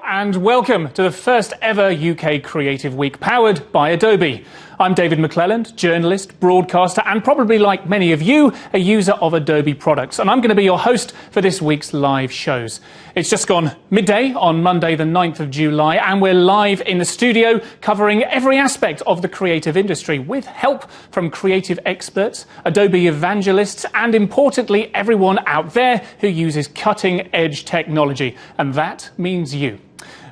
Hello and welcome to the first ever UK Creative Week powered by Adobe. I'm David McClelland, journalist, broadcaster and probably like many of you, a user of Adobe products, and I'm going to be your host for this week's live shows. It's just gone midday on Monday the 9th of July and we're live in the studio covering every aspect of the creative industry with help from creative experts, Adobe evangelists and importantly everyone out there who uses cutting-edge technology, and that means you.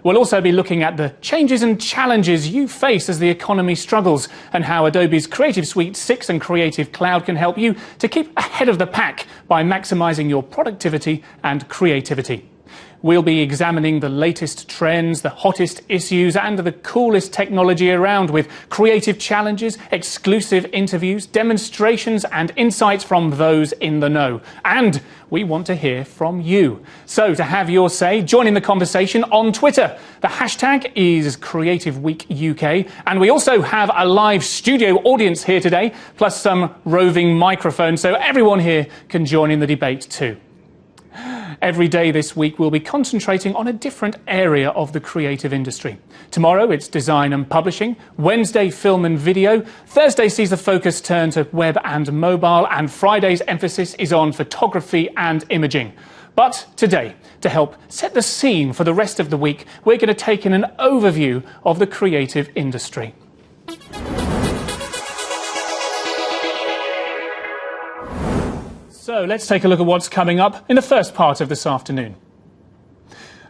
We'll also be looking at the changes and challenges you face as the economy struggles and how Adobe's Creative Suite 6 and Creative Cloud can help you to keep ahead of the pack by maximising your productivity and creativity. We'll be examining the latest trends, the hottest issues and the coolest technology around with creative challenges, exclusive interviews, demonstrations and insights from those in the know. And we want to hear from you. So to have your say, join in the conversation on Twitter. The hashtag is Creative Week UK, and we also have a live studio audience here today, plus some roving microphones, so everyone here can join in the debate too. Every day this week we'll be concentrating on a different area of the creative industry. Tomorrow it's design and publishing, Wednesday film and video, Thursday sees the focus turn to web and mobile, and Friday's emphasis is on photography and imaging. But today, to help set the scene for the rest of the week, we're going to take in an overview of the creative industry. So let's take a look at what's coming up in the first part of this afternoon.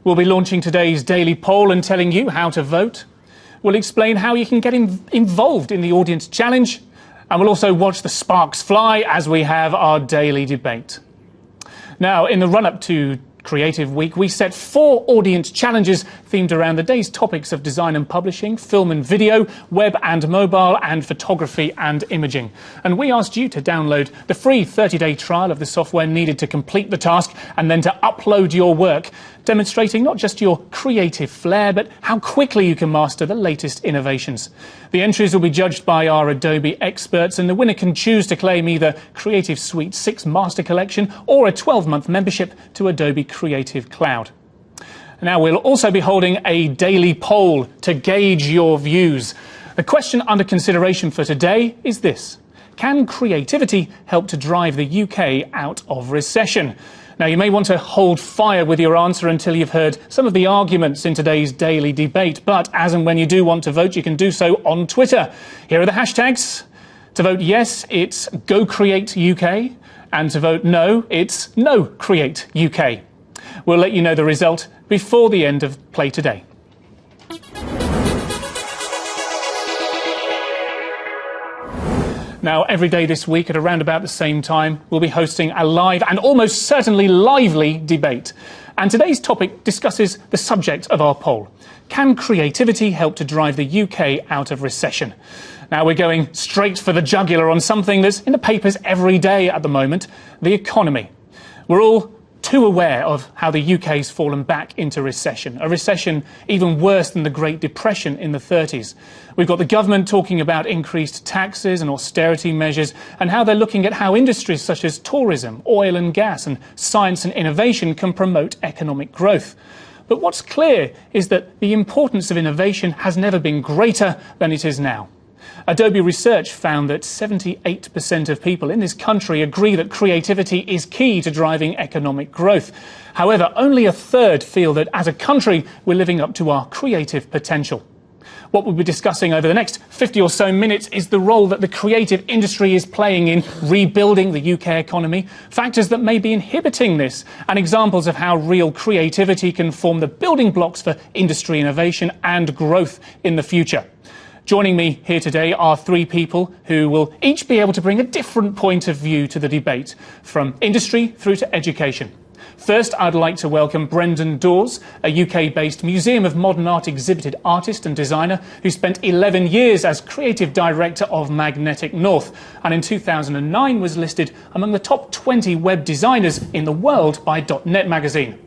We'll be launching today's daily poll and telling you how to vote. We'll explain how you can get involved in the audience challenge. And we'll also watch the sparks fly as we have our daily debate. Now, in the run-up to Creative Week, we set 4 audience challenges themed around the day's topics of design and publishing, film and video, web and mobile, and photography and imaging. And we asked you to download the free 30-day trial of the software needed to complete the task and then to upload your work, demonstrating not just your creative flair, but how quickly you can master the latest innovations. The entries will be judged by our Adobe experts, and the winner can choose to claim either Creative Suite 6 Master Collection or a 12-month membership to Adobe Creative Cloud. Now, we'll also be holding a daily poll to gauge your views. The question under consideration for today is this: can creativity help to drive the UK out of recession? Now, you may want to hold fire with your answer until you've heard some of the arguments in today's daily debate, but as and when you do want to vote, you can do so on Twitter. Here are the hashtags. To vote yes, it's GoCreateUK, and to vote no, it's NoCreateUK. We'll let you know the result before the end of play today. Now, every day this week at around about the same time, we'll be hosting a live and almost certainly lively debate. And today's topic discusses the subject of our poll. Can creativity help to drive the UK out of recession? Now, we're going straight for the jugular on something that's in the papers every day at the moment: the economy. We're all too aware of how the UK's fallen back into recession, a recession even worse than the Great Depression in the 30s. We've got the government talking about increased taxes and austerity measures and how they're looking at how industries such as tourism, oil and gas and science and innovation can promote economic growth. But what's clear is that the importance of innovation has never been greater than it is now. Adobe research found that 78% of people in this country agree that creativity is key to driving economic growth. However, only a third feel that as a country we're living up to our creative potential. What we'll be discussing over the next 50 or so minutes is the role that the creative industry is playing in rebuilding the UK economy, factors that may be inhibiting this, and examples of how real creativity can form the building blocks for industry innovation and growth in the future. Joining me here today are 3 people who will each be able to bring a different point of view to the debate, from industry through to education. First, I'd like to welcome Brendan Dawes, a UK-based Museum of Modern Art exhibited artist and designer who spent 11 years as creative director of Magnetic North, and in 2009 was listed among the top 20 web designers in the world by .NET magazine.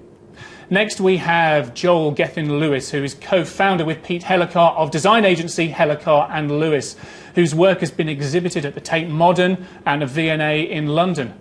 Next, we have Gethin Lewis, who is co-founder with Pete Hellicar of design agency Hellicar and Lewis, whose work has been exhibited at the Tate Modern and the V&A in London.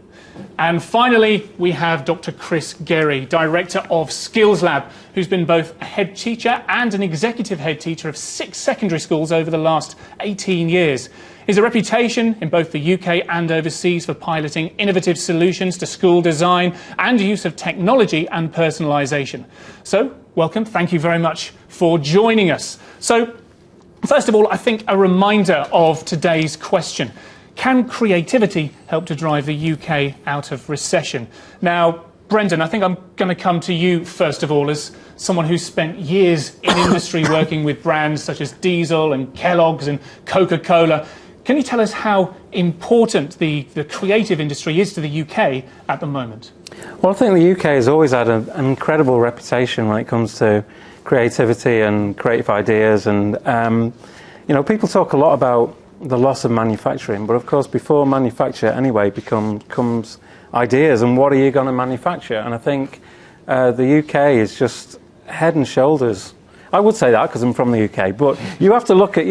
And finally, we have Dr. Chris Gerry, Director of Skills Lab, who's been both a head teacher and an executive head teacher of 6 secondary schools over the last 18 years. He has a reputation in both the UK and overseas for piloting innovative solutions to school design and use of technology and personalisation. So, welcome. Thank you very much for joining us. So, first of all, I think a reminder of today's question. Can creativity help to drive the UK out of recession? Now, Brendan, I think I'm going to come to you first of all as someone who's spent years in industry working with brands such as Diesel and Kellogg's and Coca-Cola. Can you tell us how important the creative industry is to the UK at the moment? Well, I think the UK has always had an incredible reputation when it comes to creativity and creative ideas. And, people talk a lot about the loss of manufacturing, but of course before manufacture anyway comes ideas and what are you going to manufacture. And I think the UK is just head and shoulders. I would say that because I'm from the UK, but you have to look at,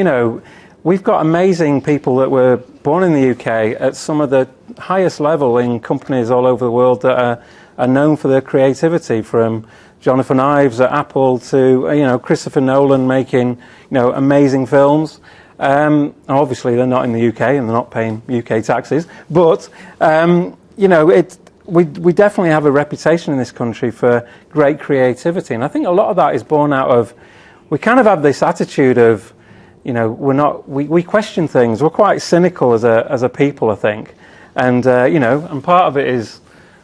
we've got amazing people that were born in the UK at some of the highest level in companies all over the world that are known for their creativity, from Jonathan Ives at Apple to Christopher Nolan making amazing films. Obviously they're not in the UK and they're not paying UK taxes, but we definitely have a reputation in this country for great creativity, and I think a lot of that is born out of, we kind of have this attitude of, we question things. We're quite cynical as a people, I think, and and part of it is,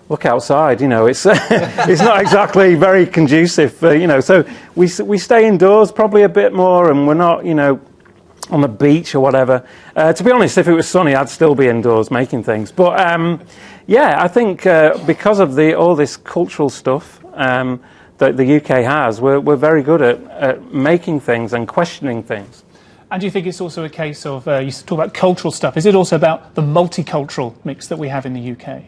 look outside. It's it's not exactly very conducive. So we stay indoors probably a bit more, and we're not on the beach or whatever. To be honest, if it was sunny, I'd still be indoors making things. But I think because of all this cultural stuff that the UK has, we're very good at making things and questioning things. And do you think it's also a case of, you talk about cultural stuff, is it also about the multicultural mix that we have in the UK?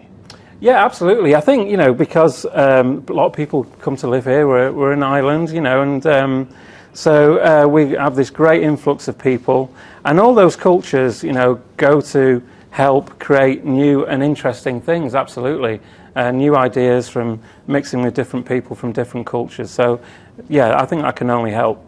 Yeah, absolutely. I think, because a lot of people come to live here, we're an island, and so we have this great influx of people, and all those cultures, go to help create new and interesting things, absolutely. New ideas from mixing with different people from different cultures. So, yeah, I think that can only help.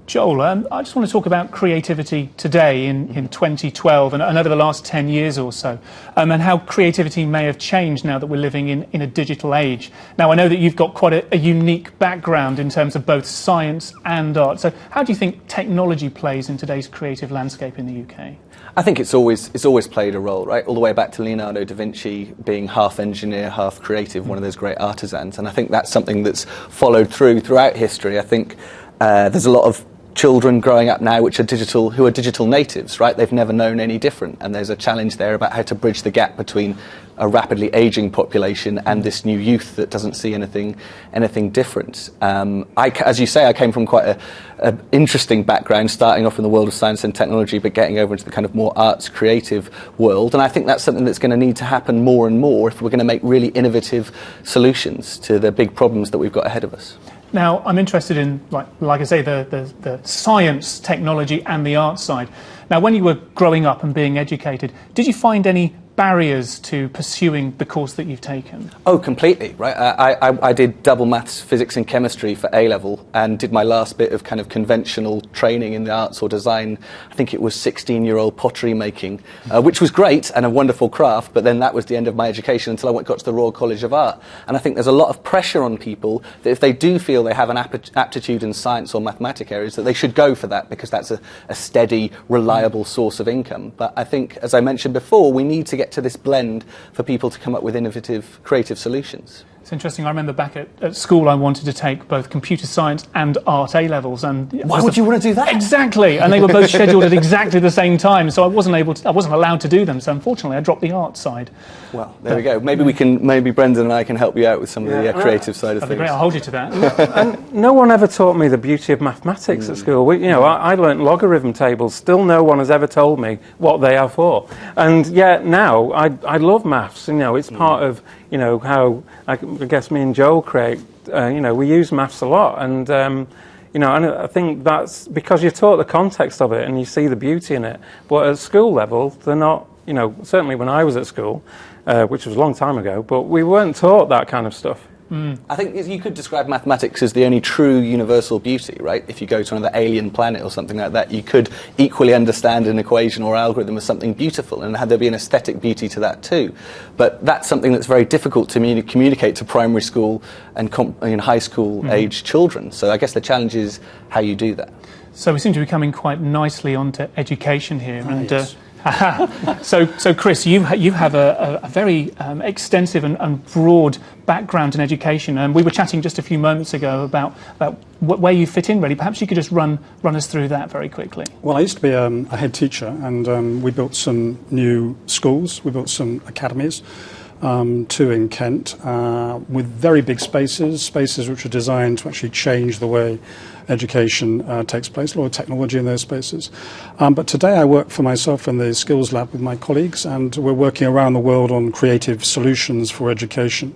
Joel, I just want to talk about creativity today in 2012 and over the last 10 years or so, and how creativity may have changed now that we're living in a digital age. Now, I know that you've got quite a unique background in terms of both science and art. So how do you think technology plays in today's creative landscape in the UK? I think it's always played a role, right? All the way back to Leonardo da Vinci being half engineer, half creative, one of those great artisans. And I think that's something that's followed throughout history. I think there's a lot of children growing up now who are digital natives, right? They've never known any different, and there's a challenge there about how to bridge the gap between a rapidly aging population and this new youth that doesn't see anything different. As you say, I came from quite an interesting background, starting off in the world of science and technology, but getting over into the kind of more arts, creative world, and I think that's something that's going to need to happen more and more if we're going to make really innovative solutions to the big problems that we've got ahead of us. Now, I'm interested in, like I say, the science, technology and the art side. Now, when you were growing up and being educated, did you find any barriers to pursuing the course that you've taken? Oh, completely, right. I did double maths, physics and chemistry for A-level and did my last bit of kind of conventional training in the arts or design. I think it was 16-year-old pottery making, which was great and a wonderful craft, but then that was the end of my education until I got to the Royal College of Art. And I think there's a lot of pressure on people that if they do feel they have an aptitude in science or mathematic areas, that they should go for that because that's a steady, reliable source of income. But I think, as I mentioned before, we need to get to this blend for people to come up with innovative, creative solutions. It's interesting. I remember back at school, I wanted to take both computer science and art A-levels. And why would you want to do that? Exactly, and they were both scheduled at exactly the same time, so I wasn't allowed to do them. So unfortunately, I dropped the art side. Well, there we go. Maybe Brendan and I can help you out with some of the creative side of things. That'd be great. I'll hold you to that. And no one ever taught me the beauty of mathematics at school. I learnt logarithm tables. Still, no one has ever told me what they are for. And yet now, I love maths. It's part of how I guess me and Joel create. We use maths a lot, and and I think that's because you're taught the context of it and you see the beauty in it. But at school level, they're not. Certainly when I was at school, which was a long time ago, but we weren't taught that kind of stuff. I think you could describe mathematics as the only true universal beauty, right? If you go to another alien planet or something like that, you could equally understand an equation or algorithm as something beautiful, and had there be an aesthetic beauty to that too. But that's something that's very difficult to communicate to primary school and high school age children. So I guess the challenge is how you do that. So we seem to be coming quite nicely onto education here. Yes. So Chris, you have a very extensive and broad background in education, and we were chatting just a few moments ago about where you fit in. Really, perhaps you could just run us through that very quickly. Well, I used to be a head teacher, and we built some new schools. We built some academies. 2 in Kent, with very big spaces which are designed to actually change the way education takes place, a lot of technology in those spaces. But today I work for myself in the Skills Lab with my colleagues, and we're working around the world on creative solutions for education.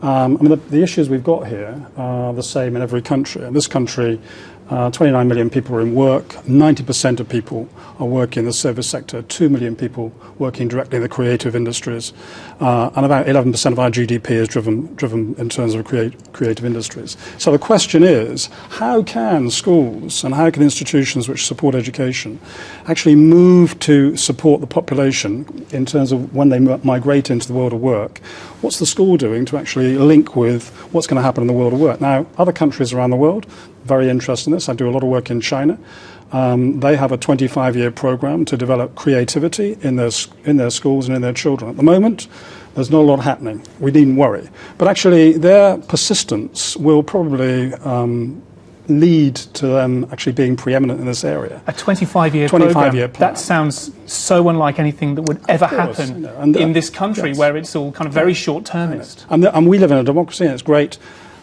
I mean, the issues we've got here are the same in every country. In this country, 29 million people are in work, 90% of people are working in the service sector, 2 million people working directly in the creative industries, and about 11% of our GDP is driven in terms of creative industries. So the question is, how can schools and how can institutions which support education actually move to support the population in terms of when they migrate into the world of work? What's the school doing to actually link with what's going to happen in the world of work? Now, other countries around the world, very interested in this. I do a lot of work in China. They have a 25-year program to develop creativity in their schools and in their children. At the moment, there's not a lot happening. We needn't worry. But actually, their persistence will probably lead to them actually being preeminent in this area. A 25-year program. That sounds so unlike anything that would ever happen in this country, where it's all kind of very short-termist. And we live in a democracy, and it's great.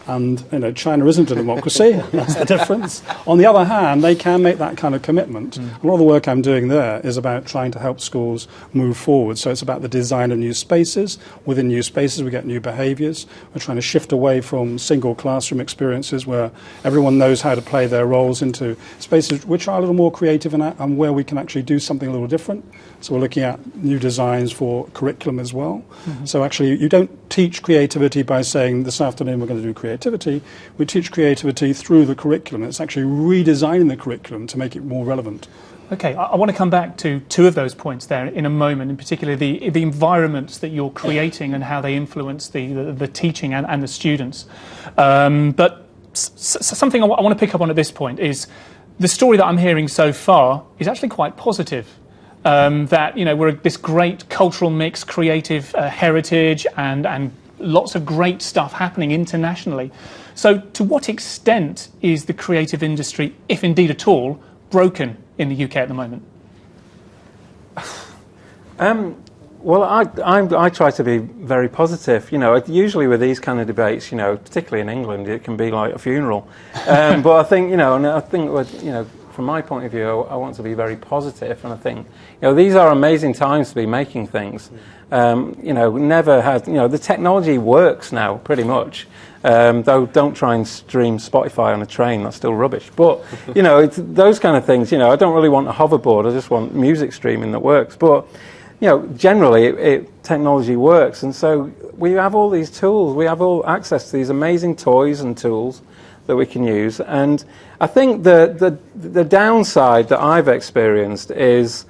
And China isn't a democracy. That's the difference. On the other hand, they can make that kind of commitment. A lot of the work I'm doing there is about trying to help schools move forward. So it's about the design of new spaces. Within new spaces, we get new behaviours. We're trying to shift away from single classroom experiences where everyone knows how to play their roles into spaces which are a little more creative and where we can actually do something a little different. So we're looking at new designs for curriculum as well. So actually, you don't teach creativity by saying, this afternoon we're going to do creativity. We teach creativity through the curriculum. It's actually redesigning the curriculum to make it more relevant. Okay, I want to come back to 2 of those points there in a moment, in particular the environments that you're creating and how they influence the teaching and the students. But something I want to pick up on at this point is the story that I'm hearing so far is actually quite positive. That we're this great cultural mix, creative heritage, and lots of great stuff happening internationally. So, to what extent is the creative industry, if indeed at all, broken in the UK at the moment? Well, I try to be very positive. Usually with these kind of debates, particularly in England, it can be like a funeral. But I think, from my point of view, I want to be very positive, and I think, these are amazing times to be making things. Never had, the technology works now pretty much. Though don't try and stream Spotify on a train, that's still rubbish. But, it's those kind of things, I don't really want a hoverboard, I just want music streaming that works. But, generally technology works, and so we have all these tools, we have all access to these amazing toys and tools that we can use. And I think the downside that I've experienced is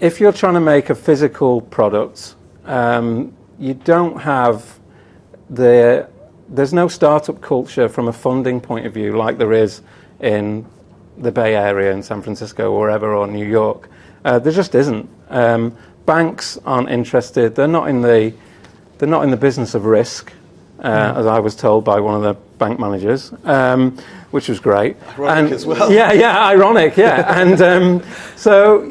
if you're trying to make a physical product, you don't have there's no startup culture from a funding point of view like there is in the Bay Area, in San Francisco, or wherever, or New York. There just isn't. Banks aren't interested. They're not in the business of risk. As I was told by one of the bank managers, which was great. Ironic as well. Yeah, ironic, yeah. And so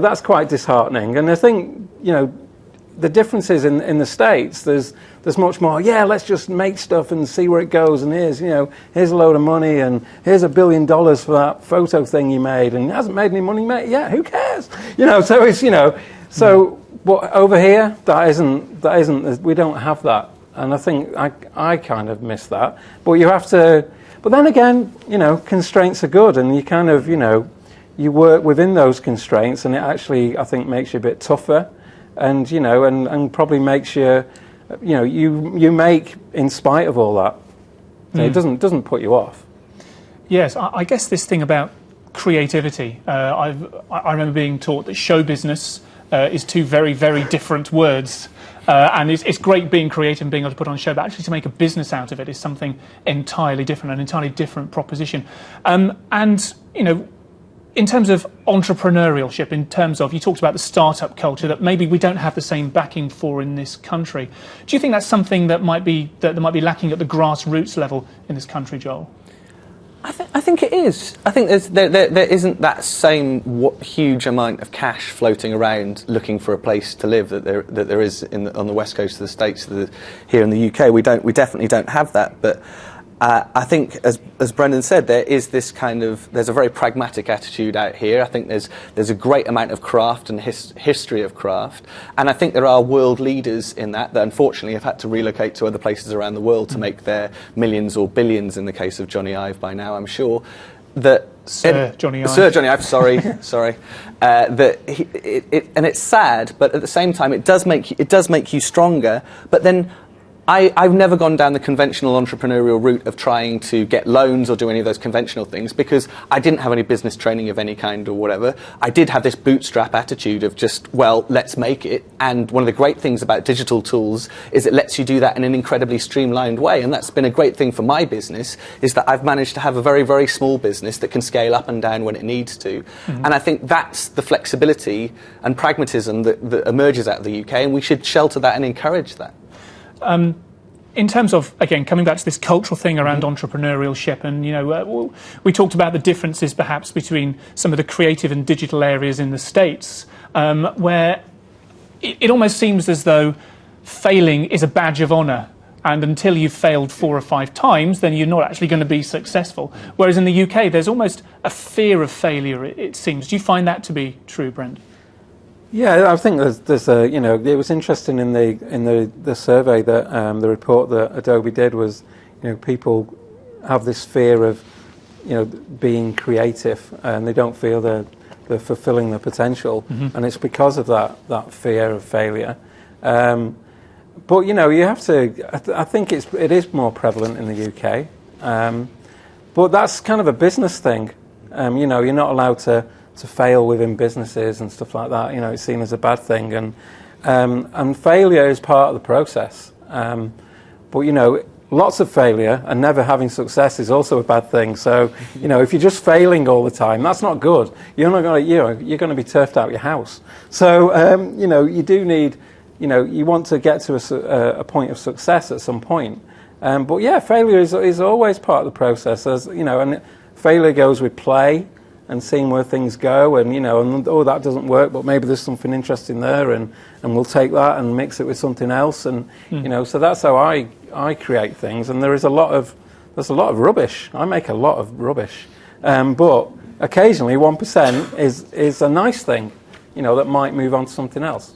that's quite disheartening. And I think, the differences in the States, there's much more, let's just make stuff and see where it goes, and here's a load of money, and here's $1 billion for that photo thing you made, and it hasn't made any money, mate. Yeah, who cares? So it's, but over here, that isn't, we don't have that. And I think I kind of miss that. But you have to, but then again, constraints are good, and you kind of, you work within those constraints, and it actually, I think, makes you a bit tougher. and and probably makes you, you make in spite of all that. So it doesn't put you off. Yes, I guess this thing about creativity. I remember being taught that show business is two very, very different words. And it's great being creative and being able to put on a show, but actually to make a business out of it is something entirely different, an entirely different proposition. And, in terms of entrepreneurship, in terms of, you talked about the startup culture that maybe we don't have the same backing for in this country. Do you think that's something that might be lacking at the grassroots level in this country, Joel? I think it is. I think there isn't that same huge amount of cash floating around looking for a place to live that there is on the west coast of the States. Here in the UK, we definitely don't have that. But I think, as Brendan said, there's a very pragmatic attitude out here. I think there's a great amount of craft and history of craft, and I think there are world leaders in that unfortunately have had to relocate to other places around the world to make their millions or billions. In the case of Johnny Ive, by now I'm sure that Sir Johnny Ive, sorry. And it's sad, but at the same time, it does make you stronger. But then, I've never gone down the conventional entrepreneurial route of trying to get loans or do any of those conventional things because I didn't have any business training of any kind or whatever. I did have this bootstrap attitude of just, well, let's make it. And one of the great things about digital tools is it lets you do that in an incredibly streamlined way. And that's been a great thing for my business, is that I've managed to have a very, very small business that can scale up and down when it needs to. Mm-hmm. And I think that's the flexibility and pragmatism that emerges out of the UK, and we should shelter that and encourage that. In terms of, again, coming back to this cultural thing around entrepreneurship, and we talked about the differences perhaps between some of the creative and digital areas in the States, where it almost seems as though failing is a badge of honour, and until you've failed 4 or 5 times, then you're not actually going to be successful. Whereas in the UK, there's almost a fear of failure, it seems. Do you find that to be true, Brent? Yeah, I think there's it was interesting in the survey that the report that Adobe did was, people have this fear of, being creative, and they don't feel they're fulfilling their potential, and it's because of that fear of failure. But you have to. I think it is more prevalent in the UK, but that's kind of a business thing. You're not allowed to fail within businesses and stuff like that. It's seen as a bad thing, and failure is part of the process. But lots of failure and never having success is also a bad thing. So if you're just failing all the time, that's not good. You're not going to you're going to be turfed out your house. So you do need you want to get to a point of success at some point. But yeah, failure is always part of the process. And failure goes with play and seeing where things go, and that doesn't work, but maybe there's something interesting there, and we'll take that and mix it with something else, and so that's how I create things. And there's a lot of rubbish. I make a lot of rubbish, but occasionally 1% is a nice thing, that might move on to something else.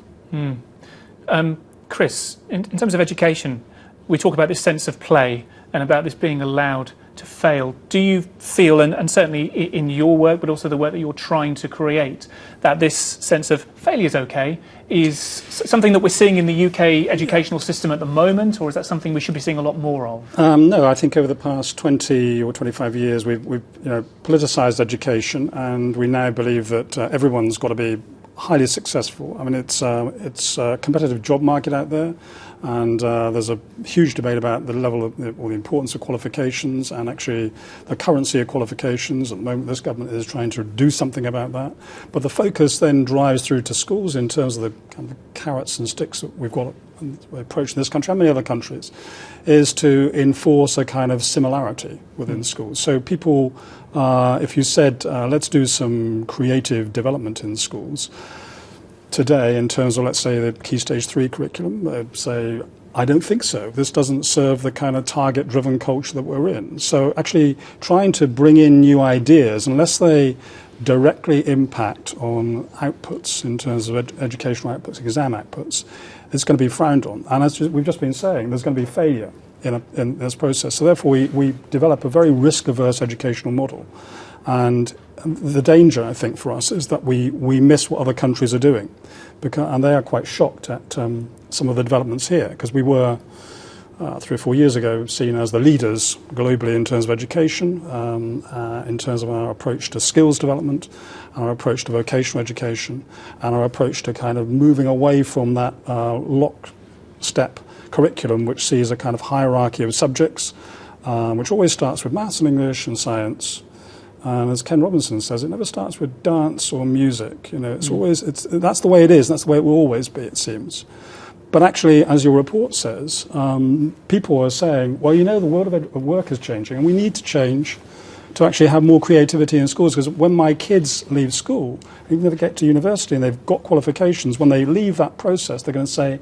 Chris, in terms of education, we talk about this sense of play and about this being allowed to fail. Do you feel, and certainly in your work, but also the work that you're trying to create, that this sense of failure is okay is something that we're seeing in the UK educational system at the moment, or is that something we should be seeing a lot more of? No, I think over the past 20 or 25 years we've politicised education, and we now believe that everyone's got to be highly successful. I mean, it's a competitive job market out there, and there's a huge debate about the level of or the importance of qualifications and actually the currency of qualifications. At the moment, this government is trying to do something about that. But the focus then drives through to schools in terms of the kind of carrots and sticks that we've got approach in this country and many other countries, is to enforce a kind of similarity within schools. So people, if you said, let's do some creative development in schools, today, in terms of, let's say, the Key Stage 3 curriculum, they'd say, I don't think so. This doesn't serve the kind of target-driven culture that we're in. So actually trying to bring in new ideas, unless they directly impact on outputs in terms of educational outputs, exam outputs, it's going to be frowned on. And as we've just been saying, there's going to be failure in this process. So therefore we develop a very risk-averse educational model. And the danger, I think, for us is that we miss what other countries are doing, and they are quite shocked at some of the developments here, because we were 3 or 4 years ago seen as the leaders globally in terms of education, in terms of our approach to skills development, our approach to vocational education, and our approach to kind of moving away from that lockstep curriculum which sees a kind of hierarchy of subjects, which always starts with maths and English and science. And as Ken Robinson says, it never starts with dance or music. It's always that's the way it is. That's the way it will always be, it seems. But actually, as your report says, people are saying, well, the world of work is changing, and we need to change to actually have more creativity in schools. Because when my kids leave school, even if they get to university and they've got qualifications, when they leave that process, they're going to say,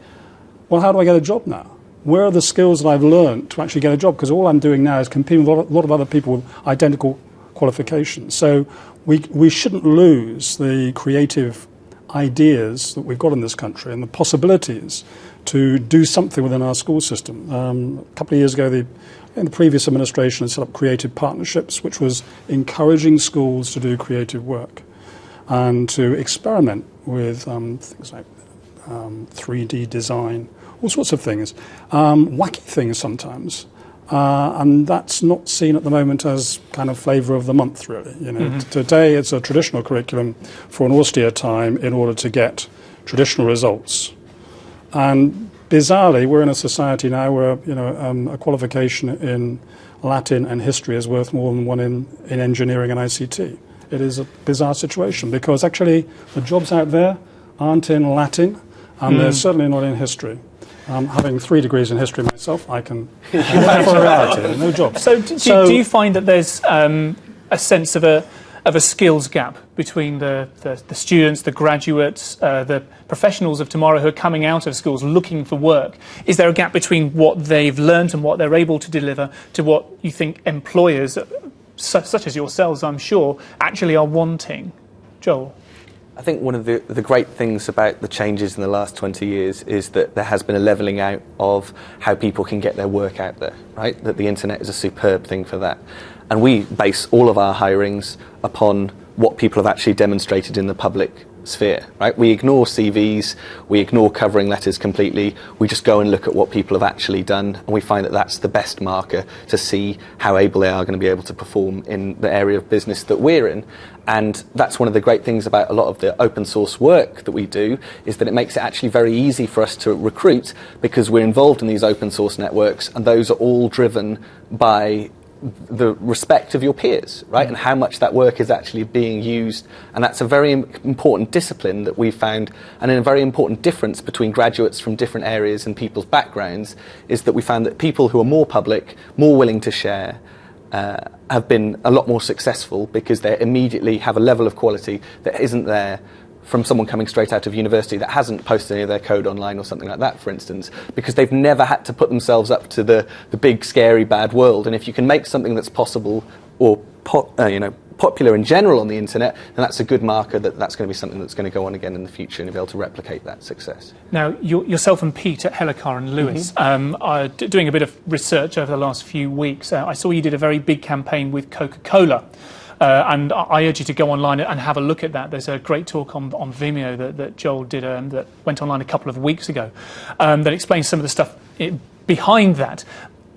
well, how do I get a job now? Where are the skills that I've learned to actually get a job? Because all I'm doing now is competing with a lot of other people with identical qualifications. So we shouldn't lose the creative ideas that we've got in this country and the possibilities to do something within our school system. A couple of years ago, in the previous administration had set up creative partnerships, which was encouraging schools to do creative work and to experiment with things like 3D design, all sorts of things, wacky things sometimes. And that's not seen at the moment as kind of flavour of the month, really. Today it's a traditional curriculum for an austere time in order to get traditional results. And bizarrely, we're in a society now where a qualification in Latin and history is worth more than one in engineering and ICT. It is a bizarre situation because actually the jobs out there aren't in Latin, and they're certainly not in history. Having 3 degrees in history myself, I can for a reality, no job. So do you find that there's a sense of a skills gap between the students, the graduates, the professionals of tomorrow who are coming out of schools looking for work? Is there a gap between what they've learned and what they're able to deliver to what you think employers, such as yourselves, I'm sure, actually are wanting? Joel? I think one of the great things about the changes in the last 20 years is that there has been a levelling out of how people can get their work out there, right? That the internet is a superb thing for that. And we base all of our hirings upon what people have actually demonstrated in the public sphere, right? We ignore CVs, we ignore covering letters completely, we just go and look at what people have actually done, and we find that that's the best marker to see how able they are going to be able to perform in the area of business that we're in. And that's one of the great things about a lot of the open source work that we do, is that it makes it actually very easy for us to recruit, because we're involved in these open source networks, and those are all driven by the respect of your peers, right? And how much that work is actually being used. And that's a very important discipline that we've found, and a very important difference between graduates from different areas and people's backgrounds, is that we found that people who are more public, more willing to share, have been a lot more successful, because they immediately have a level of quality that isn't there from someone coming straight out of university that hasn't posted any of their code online or something like that, for instance, because they've never had to put themselves up to the big, scary, bad world. And if you can make something that's possible or popular in general on the internet, then that's a good marker that that's going to be something that's going to go on again in the future and be able to replicate that success. Now, yourself and Pete at Hellicar and Lewis are doing a bit of research over the last few weeks. I saw you did a very big campaign with Coca-Cola. And I urge you to go online and have a look at that. There's a great talk on Vimeo that Joel did that went online a couple of weeks ago that explains some of the stuff behind that.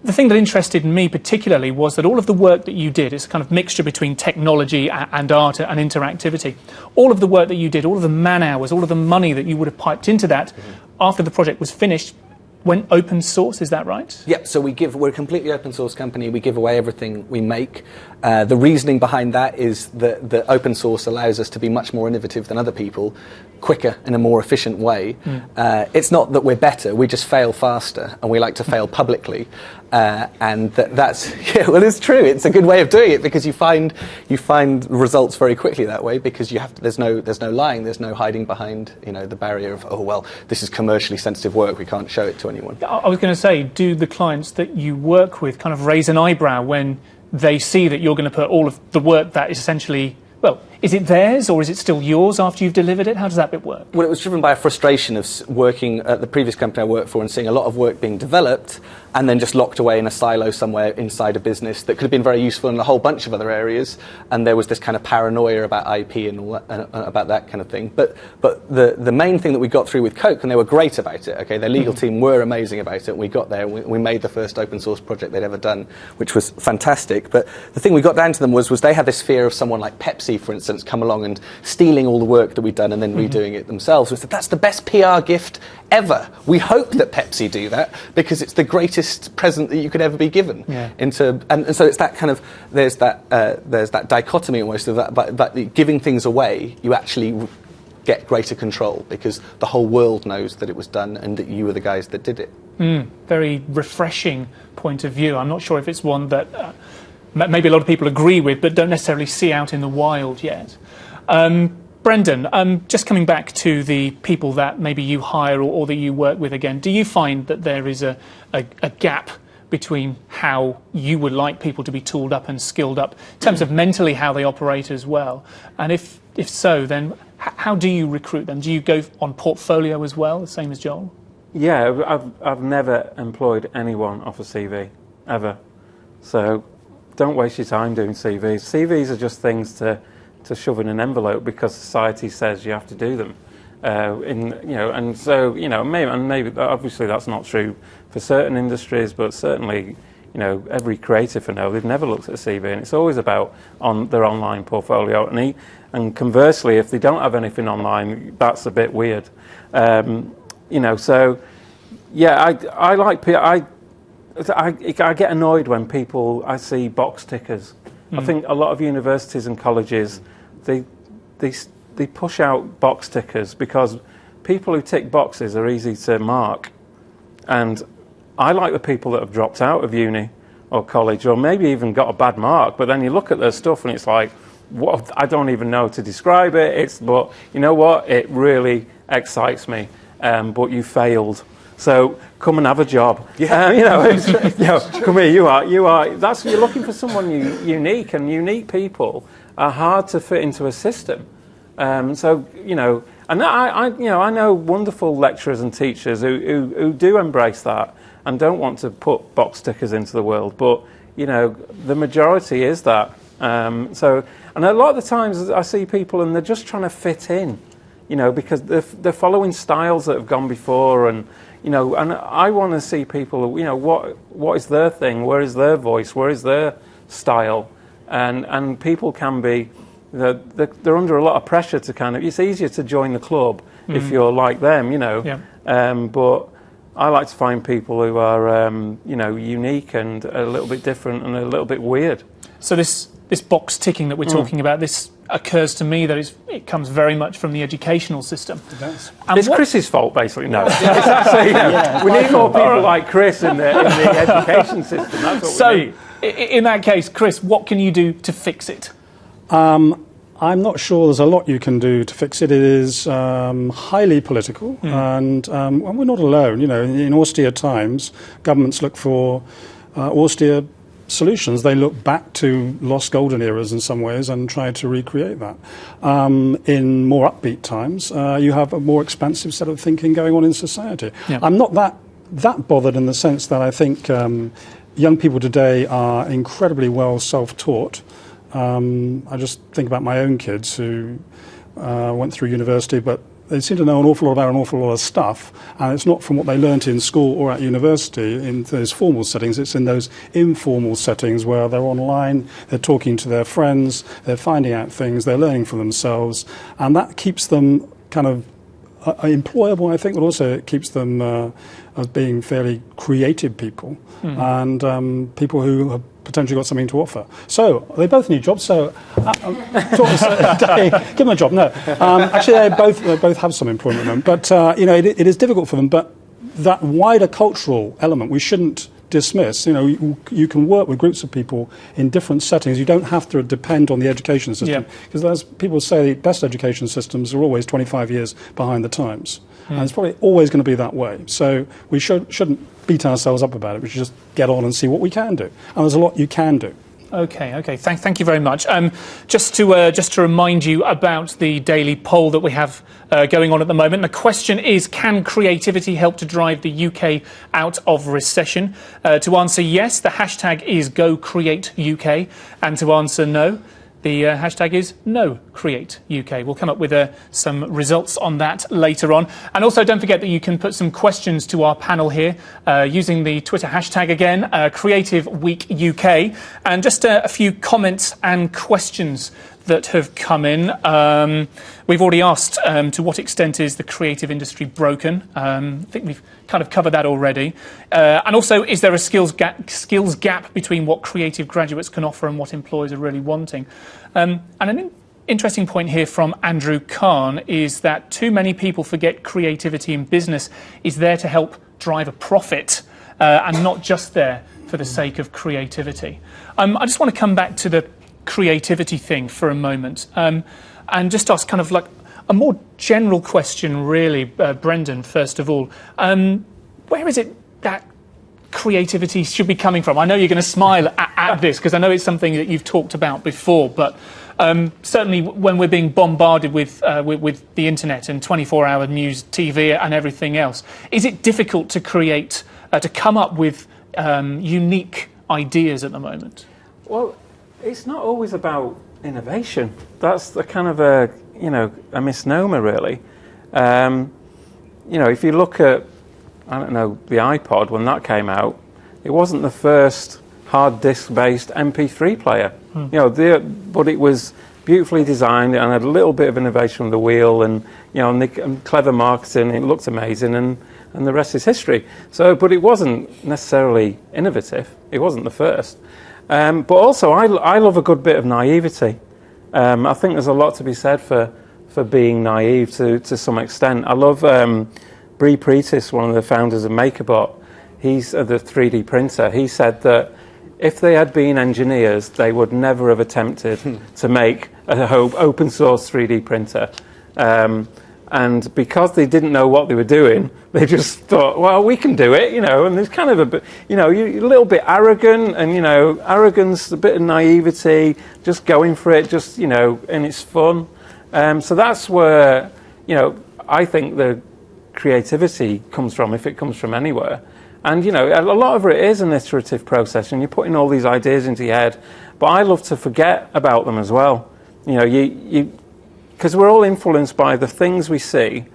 The thing that interested me particularly was that all of the work that you did, it's a kind of mixture between technology and art and interactivity. All of the work that you did, all of the man hours, all of the money that you would have piped into that after the project was finished went open source, is that right? Yep, so we're a completely open source company. We give away everything we make. The reasoning behind that is that the open source allows us to be much more innovative than other people, quicker, in a more efficient way. It's not that we're better, we just fail faster, and we like to fail publicly. And that's, yeah, well, it's true. It's a good way of doing it, because you find results very quickly that way, because there's no lying, there's no hiding behind the barrier of, oh well, this is commercially sensitive work, we can't show it to anyone. I was going to say, do the clients that you work with kind of raise an eyebrow when they see that you're going to put all of the work that is essentially, well, is it theirs or is it still yours after you've delivered it? How does that bit work? Well, it was driven by a frustration of working at the previous company I worked for and seeing a lot of work being developed and then just locked away in a silo somewhere inside a business that could have been very useful in a whole bunch of other areas. And there was this kind of paranoia about IP and all that, about that kind of thing. But the main thing that we got through with Coke, and they were great about it, okay, their legal team were amazing about it. We got there and we made the first open source project they'd ever done, which was fantastic. But the thing we got down to them was they had this fear of someone like Pepsi, for instance, come along and stealing all the work that we'd done and then redoing it themselves. We said, that's the best PR gift ever. We hope that Pepsi do that because it's the greatest present that you could ever be given. Yeah. And so it's that kind of, there's that dichotomy almost of that, but giving things away, you actually get greater control because the whole world knows that it was done and that you were the guys that did it. Very refreshing point of view. I'm not sure if it's one that maybe a lot of people agree with but don't necessarily see out in the wild yet. Brendan, just coming back to the people that maybe you hire or that you work with again, do you find that there is a gap between how you would like people to be tooled up and skilled up in terms of mentally how they operate as well? And if so, then how do you recruit them? Do you go on portfolio as well, the same as Joel? Yeah, I've never employed anyone off a CV, ever. So don't waste your time doing CVs. CVs are just things to shove in an envelope because society says you have to do them. Maybe obviously that's not true for certain industries, but certainly, every creative I know, they've never looked at a CV, and it's always about their online portfolio. And conversely, if they don't have anything online, that's a bit weird. So yeah, I get annoyed when I see box tickers. I think a lot of universities and colleges, they push out box tickers because people who tick boxes are easy to mark. And I like the people that have dropped out of uni or college or maybe even got a bad mark, but then you look at their stuff and it's like, what? I don't even know to describe it. But you know what? It really excites me. But you failed. So come and have a job. Yeah. Come here. You are. You're looking for someone unique, and unique people are hard to fit into a system. And I know wonderful lecturers and teachers who do embrace that and don't want to put box tickers into the world. But the majority is that. And a lot of the times I see people and they're just trying to fit in, because they're following styles that have gone before, and I want to see people, what is their thing, where is their voice, where is their style, and people can be, they're under a lot of pressure to it's easier to join the club if you're like them, Yeah. But I like to find people who are, unique and a little bit different and a little bit weird. So this box ticking that we're talking about, this occurs to me that it comes very much from the educational system. It does. It's Chris's fault, basically. No, it's actually, we need more people like Chris in the education system. That's what we need. In that case, Chris, what can you do to fix it? I'm not sure there's a lot you can do to fix it. It is highly political, and we're not alone. In austere times, governments look for austere solutions. They look back to lost golden eras in some ways and try to recreate that. In more upbeat times, you have a more expansive set of thinking going on in society. Yeah. I'm not that bothered in the sense that I think young people today are incredibly well self-taught. I just think about my own kids who went through university, but they seem to know an awful lot about an awful lot of stuff, and it's not from what they learnt in school or at university in those formal settings. It's in those informal settings where they're online, they're talking to their friends, they're finding out things, they're learning for themselves, and that keeps them kind of employable, I think, but also it keeps them as being fairly creative people and people who have potentially got something to offer. So they both need jobs. So give them a job. No, actually, they both have some employment in them. But it is difficult for them. But that wider cultural element we shouldn't dismiss. You can work with groups of people in different settings. You don't have to depend on the education system, because as people say, the best education systems are always 25 years behind the times, and it's probably always going to be that way. So we shouldn't beat ourselves up about it. We should just get on and see what we can do. And there's a lot you can do. Okay. Thank you very much. Just to remind you about the daily poll that we have going on at the moment. The question is: can creativity help to drive the UK out of recession? To answer yes, the hashtag is #GoCreateUK, and to answer no, the hashtag is #NoCreateUK. We'll come up with some results on that later on. And also don't forget that you can put some questions to our panel here using the Twitter hashtag again, Creative Week UK. And just a few comments and questions that have come in. We've already asked to what extent is the creative industry broken? I think we've kind of covered that already. And also, is there a skills gap between what creative graduates can offer and what employers are really wanting? And an interesting point here from Andrew Kahn is that too many people forget creativity in business is there to help drive a profit and not just there for the sake of creativity. I just want to come back to the creativity thing for a moment and just ask kind of like a more general question, really, Brendan, first of all. Where is it that creativity should be coming from? I know you're going to smile at this because I know it's something that you've talked about before, but certainly when we're being bombarded with the internet and 24-hour news, TV and everything else, is it difficult to create, to come up with unique ideas at the moment? Well, it's not always about innovation. That's the kind of a misnomer, really. If you look at, I don't know, the iPod, when that came out, it wasn't the first hard disk-based MP3 player. But it was beautifully designed and had a little bit of innovation on the wheel, and and clever marketing. It looked amazing, and the rest is history. So, but it wasn't necessarily innovative. It wasn't the first. But also, I love a good bit of naivety. I think there's a lot to be said for being naive to some extent. I love Bree Pretis, one of the founders of MakerBot. He's the 3D printer. He said that if they had been engineers, they would never have attempted to make a open source 3D printer. And because they didn't know what they were doing, they just thought, well, we can do it, and there's kind of a bit, you're a little bit arrogant, and, arrogance, a bit of naivety, just going for it, just, and it's fun. So that's where, I think the creativity comes from, if it comes from anywhere. And, a lot of it is an iterative process, and you're putting all these ideas into your head, but I love to forget about them as well. Because we're all influenced by the things we see.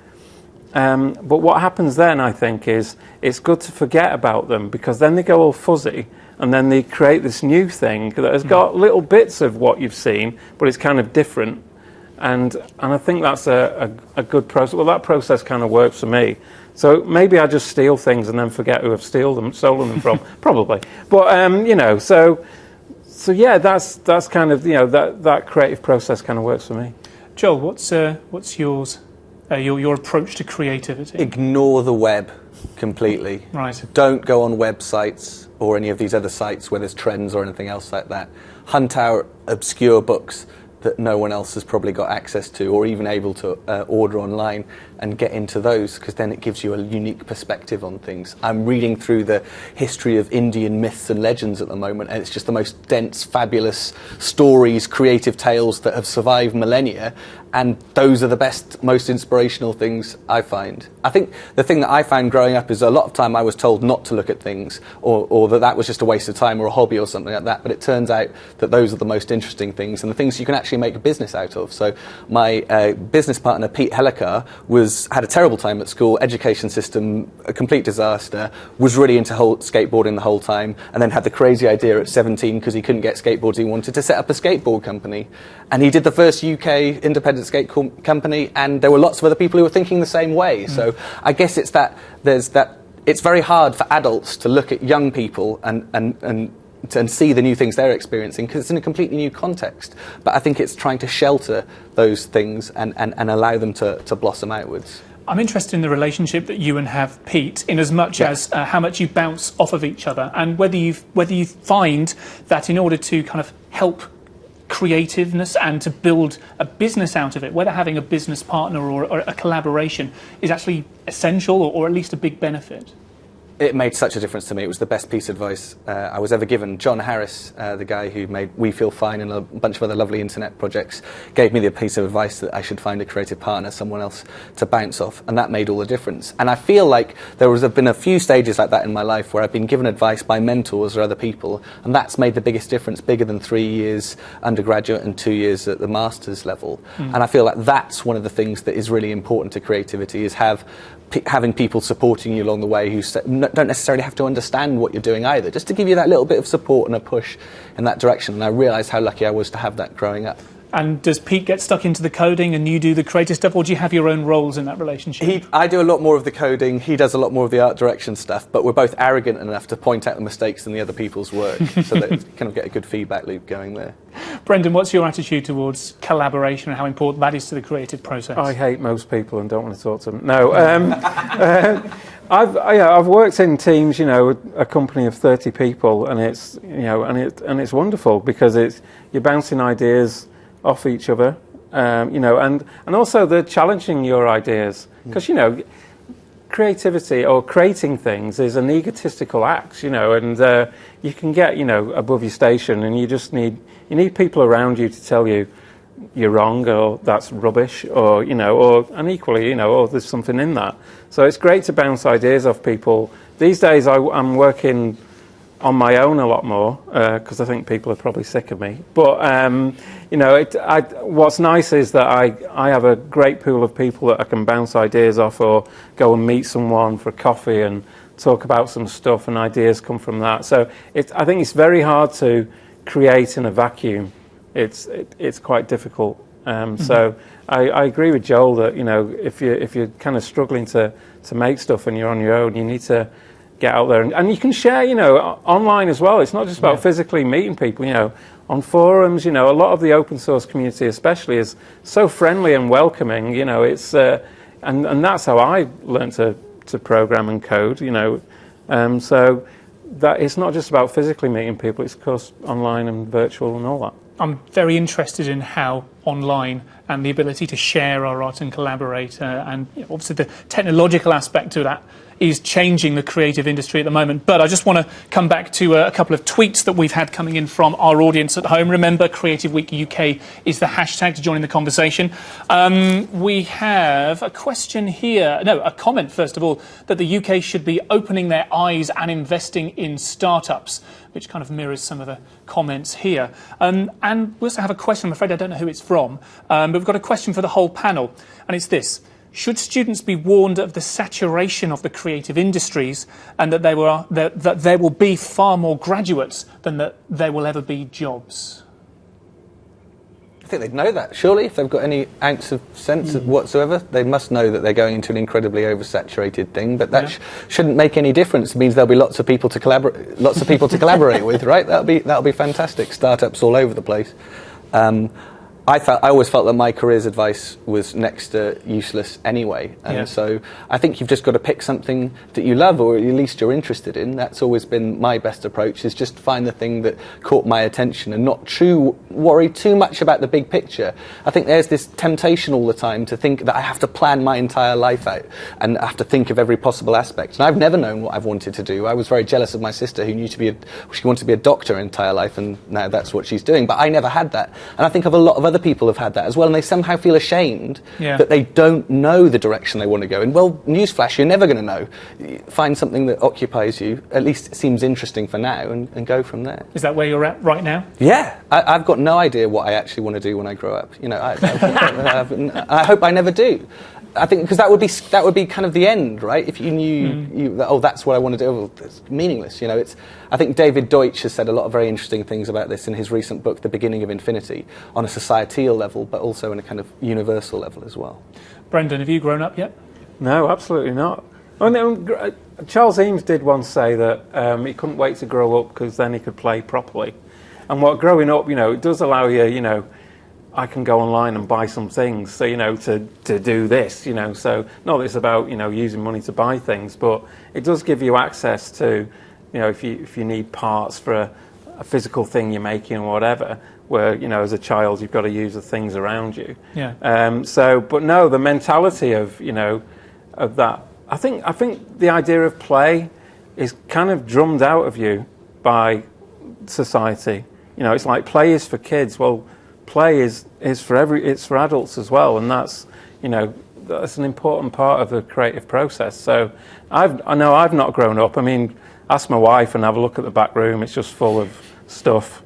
But what happens then, I think, is it's good to forget about them, because then they go all fuzzy, and then they create this new thing that has got little bits of what you've seen, but it's kind of different. And I think that's a good process. Well, that process kind of works for me. So maybe I just steal things and then forget who I've stolen them from. Probably. But, so yeah, that's kind of, that creative process kind of works for me. Joel, what's yours? Your approach to creativity? Ignore the web completely. Right. Don't go on websites or any of these other sites where there's trends or anything else like that. Hunt out obscure books that no one else has probably got access to or even able to order online, and get into those, because then it gives you a unique perspective on things. I'm reading through the history of Indian myths and legends at the moment, and it's just the most dense, fabulous stories, creative tales that have survived millennia, and those are the best, most inspirational things I find. I think the thing that I found growing up is a lot of time I was told not to look at things, or that was just a waste of time or a hobby or something like that, but it turns out that those are the most interesting things and the things you can actually make a business out of. So my business partner, Pete Hellicar, had a terrible time at school, education system, a complete disaster, was really into skateboarding the whole time, and then had the crazy idea at 17, because he couldn't get skateboards he wanted, to set up a skateboard company. And he did the first UK independent skate company, and there were lots of other people who were thinking the same way. So I guess it's that it's very hard for adults to look at young people and see the new things they're experiencing, because it's in a completely new context. But I think it's trying to shelter those things and allow them to blossom outwards. I'm interested in the relationship that you and have, Pete, in as much as how much you bounce off of each other, and whether you find that in order to kind of help creativeness and to build a business out of it, whether having a business partner or a collaboration is actually essential or at least a big benefit. It made such a difference to me. It was the best piece of advice I was ever given. John Harris, the guy who made We Feel Fine and a bunch of other lovely internet projects, gave me the piece of advice that I should find a creative partner, someone else to bounce off, and that made all the difference. And I feel like there have been a few stages like that in my life where I've been given advice by mentors or other people, and that's made the biggest difference, bigger than 3 years undergraduate and 2 years at the master's level. And I feel like that's one of the things that is really important to creativity, is having people supporting you along the way who don't necessarily have to understand what you're doing either, just to give you that little bit of support and a push in that direction. And I realised how lucky I was to have that growing up. And does Pete get stuck into the coding and you do the creative stuff, or do you have your own roles in that relationship? I do a lot more of the coding, he does a lot more of the art direction stuff, but we're both arrogant enough to point out the mistakes in the other people's work so that you kind of get a good feedback loop going there. Brendan, what's your attitude towards collaboration and how important that is to the creative process? I hate most people and don't want to talk to them. No, I've worked in teams, a company of 30 people, and it's and it's wonderful because you're bouncing ideas off each other, and also they're challenging your ideas, because creativity or creating things is an egotistical act, and you can get above your station, and you need people around you to tell you you're wrong, or that's rubbish, or and equally or there's something in that. So it's great to bounce ideas off people. These days I'm working on my own a lot more, because I think people are probably sick of me. But what's nice is that I have a great pool of people that I can bounce ideas off, or go and meet someone for a coffee and talk about some stuff, and ideas come from that. So I think it's very hard to create in a vacuum. It's quite difficult. So I agree with Joel that if you're kind of struggling to make stuff and you're on your own, you need to get out there, and you can share, online as well. It's not just about physically meeting people, on forums, a lot of the open source community especially is so friendly and welcoming, it's, and that's how I learned to program and code, so that it's not just about physically meeting people, it's of course online and virtual and all that. I'm very interested in how online and the ability to share our art and collaborate, and obviously the technological aspect of that is changing the creative industry at the moment. But I just want to come back to a couple of tweets that we've had coming in from our audience at home. Remember, Creative Week UK is the hashtag to join in the conversation. We have a question here, a comment first of all, that the UK should be opening their eyes and investing in startups, which kind of mirrors some of the comments here. And we also have a question, I'm afraid I don't know who it's from, but we've got a question for the whole panel, and it's this. Should students be warned of the saturation of the creative industries, and that there will be far more graduates than that there will ever be jobs? I think they'd know that, surely, if they've got any ounce of sense whatsoever. They must know that they're going into an incredibly oversaturated thing, but that shouldn't make any difference. It means there'll be lots of people to collaborate with, right? That'll be fantastic. Startups all over the place. I always felt that my career's advice was next to useless anyway, and so I think you've just got to pick something that you love, or at least you're interested in. That's always been my best approach, is just find the thing that caught my attention and not worry too much about the big picture. I think there's this temptation all the time to think that I have to plan my entire life out and I have to think of every possible aspect, and I've never known what I've wanted to do. I was very jealous of my sister, who she wanted to be a doctor her entire life, and now that's what she's doing, but I never had that. And I think of a lot of other people have had that as well, and they somehow feel ashamed that they don't know the direction they want to go in. Well, newsflash, you're never going to know. Find something that occupies you, at least it seems interesting for now, and go from there. Is that where you're at right now? Yeah, I've got no idea what I actually want to do when I grow up. I hope I never do. I think because that would be kind of the end, right? If you knew that's what I want to do, well, it's meaningless. I think David Deutsch has said a lot of very interesting things about this in his recent book, The Beginning of Infinity, on a societal level, but also on a kind of universal level as well. Brendan, have you grown up yet? No, absolutely not. Charles Eames did once say that he couldn't wait to grow up because then he could play properly. And what growing up, it does allow you, I can go online and buy some things, so to do this, so not that it's about using money to buy things, but it does give you access to, if you need parts for a physical thing you're making or whatever, where as a child you've got to use the things around you. Yeah. But no, the mentality of of that, I think the idea of play is kind of drummed out of you by society. You know, it's like play is for kids. Well, play is for it's for adults as well, and that's, you know, that's an important part of the creative process. So I know I've not grown up. I mean, ask my wife and have a look at the back room. It's just full of stuff.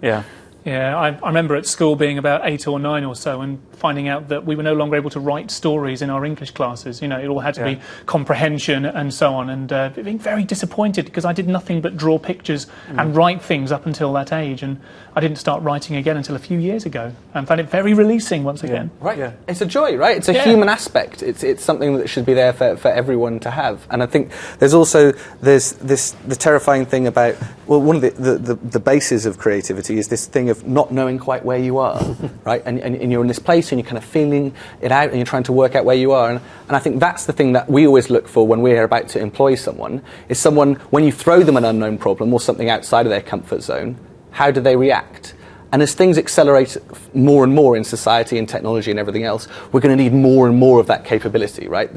Yeah. Yeah, I remember at school being about 8 or 9 or so and finding out that we were no longer able to write stories in our English classes. You know, it all had to be comprehension and so on, and being very disappointed because I did nothing but draw pictures and write things up until that age, and I didn't start writing again until a few years ago, and found it very releasing once again. Right, it's a joy, right? It's a human aspect. It's something that should be there for everyone to have. And I think there's also the terrifying thing about, well, one of the bases of creativity is this thing of not knowing quite where you are, right? And you're in this place and you're kind of feeling it out and you're trying to work out where you are. And I think that's the thing that we always look for when we're about to employ someone, is someone, when you throw them an unknown problem or something outside of their comfort zone, how do they react? And as things accelerate more and more in society and technology and everything else, we're going to need more and more of that capability, right?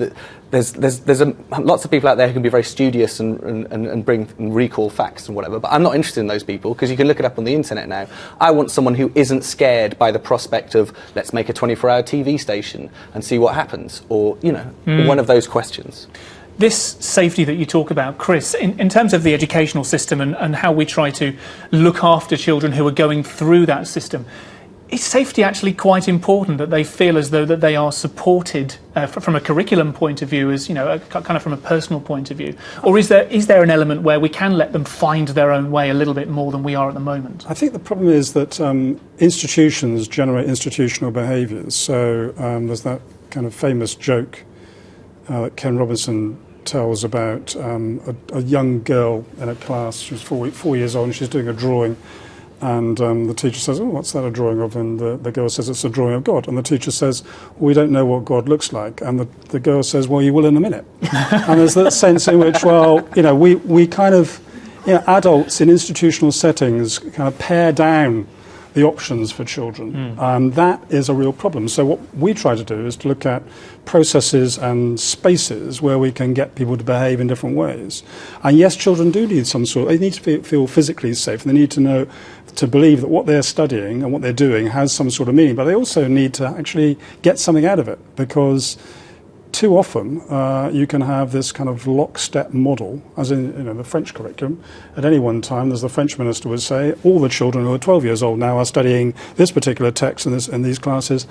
There's lots of people out there who can be very studious and bring and recall facts and whatever, but I'm not interested in those people because you can look it up on the internet now. I want someone who isn't scared by the prospect of, let's make a 24-hour TV station and see what happens, or, you know, one of those questions. This safety that you talk about, Chris, in terms of the educational system and how we try to look after children who are going through that system, is safety actually quite important, that they feel as though that they are supported from a curriculum point of view, as, you know, kind of from a personal point of view? Or is there an element where we can let them find their own way a little bit more than we are at the moment? I think the problem is that institutions generate institutional behaviours. So there's that kind of famous joke that Ken Robinson tells about a young girl in a class. She was 4 years old and she's doing a drawing, and the teacher says, "Oh, what's that a drawing of?" And the girl says, "It's a drawing of God." And the teacher says, "We don't know what God looks like." And the girl says, "Well, you will in a minute." And there's that sense in which, well, you know, we kind of, you know, adults in institutional settings kind of pare down the options for children. That is a real problem. So what we try to do is to look at processes and spaces where we can get people to behave in different ways. And yes, children do need they need to feel physically safe, and they need to believe that what they're studying and what they're doing has some sort of meaning, but they also need to actually get something out of it, because too often you can have this kind of lockstep model, as in, you know, the French curriculum. At any one time, as the French minister would say, all the children who are 12 years old now are studying this particular text in these classes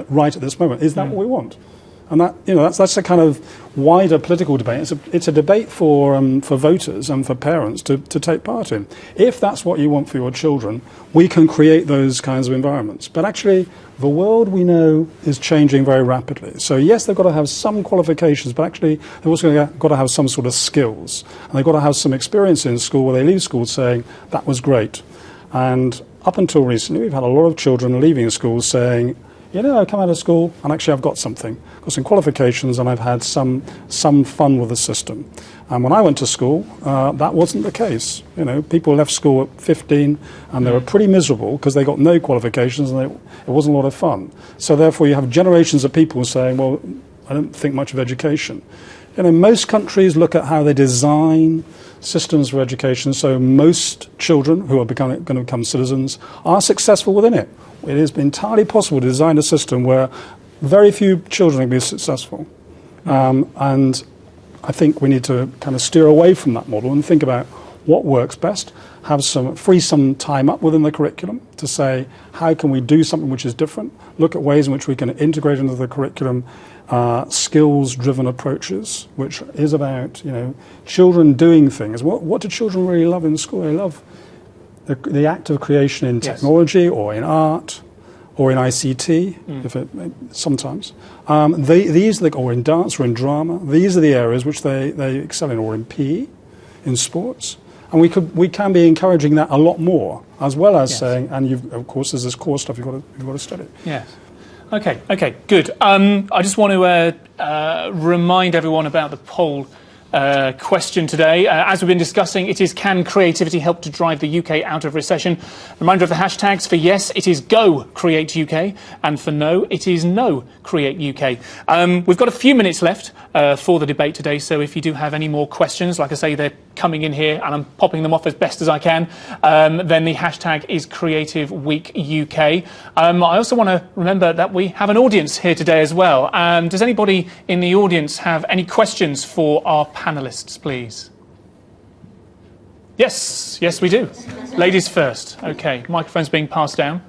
right at this moment. Is that what we want? And that, you know, that's a kind of wider political debate. It's a debate for voters and for parents to take part in. If that's what you want for your children, we can create those kinds of environments. But actually, the world, we know, is changing very rapidly. So yes, they've got to have some qualifications, but actually they've also got to have some sort of skills. And they've got to have some experience in school where they leave school saying, that was great. And up until recently, we've had a lot of children leaving school saying, you know, I come out of school and actually I've got something, got some qualifications, and I've had some fun with the system. And when I went to school, that wasn't the case. You know, people left school at 15 and they were pretty miserable because they got no qualifications and it wasn't a lot of fun. So therefore you have generations of people saying, well, I don't think much of education. You know, most countries look at how they design systems for education, so most children who are going to become citizens are successful within it. It is entirely possible to design a system where very few children can be successful. And I think we need to kind of steer away from that model and think about what works best, free some time up within the curriculum to say, how can we do something which is different, look at ways in which we can integrate into the curriculum skills-driven approaches, which is about, you know, children doing things. What do children really love in school? They love the act of creation in technology or in art or in ICT, sometimes. These are or in dance or in drama. These are the areas which they excel in, or in PE, in sports. And we can be encouraging that a lot more, as well as saying, and of course there's this core stuff you've got to study. Yes. Okay, good. I just want to remind everyone about the poll question today. As we've been discussing, it is, can creativity help to drive the UK out of recession? Reminder of the hashtags. For yes, it is Go Create UK, and for no, it is No Create UK. We've got a few minutes left for the debate today, so if you do have any more questions, like I say, they're coming in here and I'm popping them off as best as I can, then the hashtag is Creative Week UK. I also want to remember that we have an audience here today as well. Does anybody in the audience have any questions for our panellists, please? Yes, we do. Ladies first. Okay, microphone's being passed down.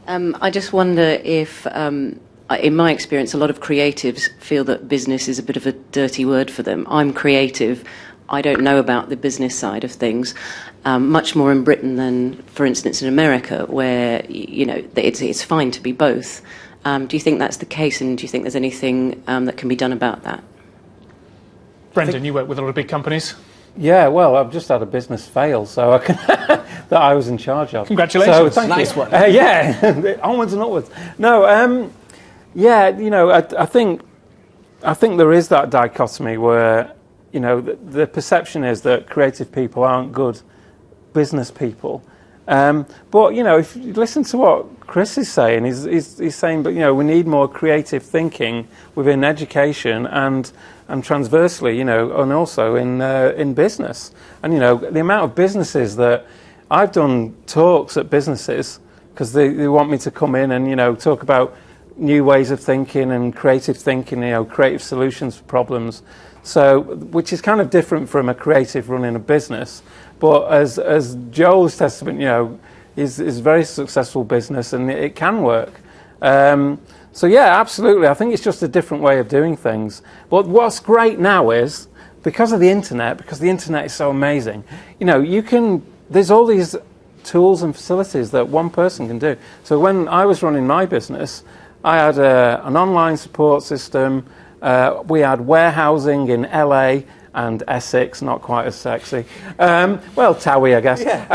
I just wonder if, in my experience, a lot of creatives feel that business is a bit of a dirty word for them. I'm creative. I don't know about the business side of things, much more in Britain than, for instance, in America, where it's fine to be both. Do you think that's the case, and do you think there's anything that can be done about that? Brendan, you work with a lot of big companies. Yeah, well, I've just had a business fail, so I can that I was in charge of. Congratulations! So thank nice you. one. Yeah, onwards and upwards. No, yeah, I think there is that dichotomy where, the perception is that creative people aren't good business people. But, if you listen to what Chris is saying, he's saying, but, we need more creative thinking within education and transversely, and also in business. And, the amount of businesses that I've done talks at businesses because they want me to come in and, talk about new ways of thinking and creative thinking, creative solutions for problems. So, which is kind of different from a creative running a business. But as Joel's testament, is a very successful business and it can work. So yeah, absolutely. I think it's just a different way of doing things. But what's great now is, because of the internet, because the internet is so amazing, there's all these tools and facilities that one person can do. So when I was running my business, I had an online support system. We had warehousing in LA and Essex, not quite as sexy. Well, Towie, I guess. Yeah.